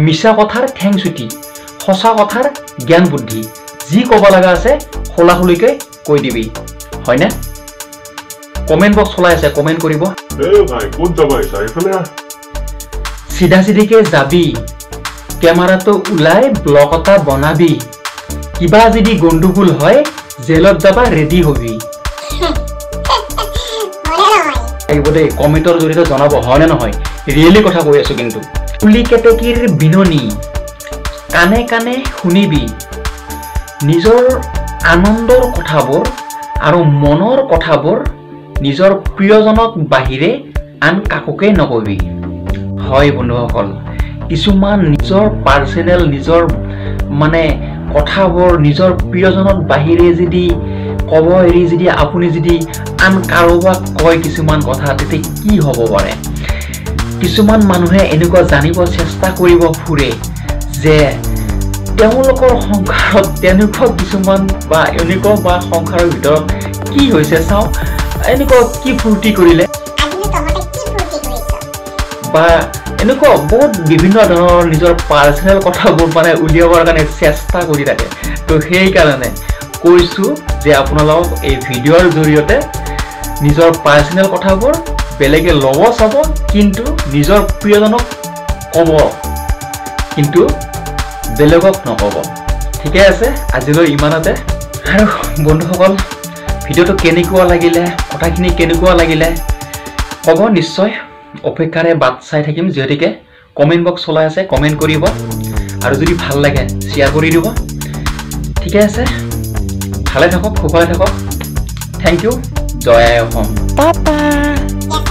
মিছা কথাৰ ঠেংচুটি সঁচা কথাৰ জ্ঞান বুদ্ধি যি ক'ব লগা আছে খোলাখুলিকে কৈ দিবি হয়নে কমেন্ট বক্স চলাই আছে কমেন্ট কৰিব ভাই কোন যাবা এইফালে সিধা সিধিকে যাবি ক্যামেৰাটো উলাই ব্লগ এটা বনাবি কিবা যদি গণ্ডগোল হয় জেলত যাবা ৰেডি হবি এইবদে কমেন্টৰ জৰিয়তে জনাব হয়নে নহয় ৰিয়েলি কথা কৈ আছো কিন্তু পুলি কেটেকিৰ বিননি কানে কানে শুনিবি নিজৰ আনন্দৰ কথাবোৰ আৰু মনৰ কথাবোৰ নিজৰ প্ৰিয়জনক বাহিৰে আন কাককে নকবি হয় বন্ধুসকল কিছুমান নিজৰ পাৰ্সোনেল নিজৰ মানে কথাবোৰ নিজৰ প্ৰিয়জনক বাহিৰে যদি কব এৰি যদি আপুনি যদি আন কাৰোবাক কয় কিছুমান কথা তেতে কি হ'ব পাৰে কিছুমান মানুহে এনেকুৱা জানিব চেষ্টা কৰিব ফুৰে যে তেওঁলোকৰ সংসাৰত তেনেকুৱা কিছুমান বা এনেকুৱা বা সংসাৰৰ ভিতৰত কি হৈছে চাও এনেকুৱা কি ফুৰ্তি কৰিলে বা এনেকুৱা বহুত বিভিন্ন ধৰণৰ নিজৰ পাৰ্সোনেল কথাবোৰ মানে উলিয়াবৰ কাৰণে চেষ্টা কৰি থাকে তো সেই কাৰণে কৈছো যে আপোনালোক এই ভিডিঅ'ৰ জৰিয়তে নিজৰ পাৰ্সোনেল কথাবোৰ বেলেগে লব চাব কিন্তু নিজৰ প্ৰিয়জনক ক'ব কিন্তু বেলেগক নকব ঠিকে আছে আজিলৈ ইমানতে আৰু বন্ধুসকল ভিডিঅ'টো কেনেকুৱা লাগিলে কথাখিনি কেনেকুৱা লাগিলে ক'ব নিশ্চয় অপেক্ষাৰে বাট চাই থাকিম যেহেতুকে কমেন্ট বক্স চলাই আছে কমেন্ট কৰিব আৰু যদি ভাল লাগে শেয়াৰ কৰি দিব ঠিকে আছে ভালে থাকক খুব ভালে থাকক থ্যাংক ইউ জয় অসম Papa.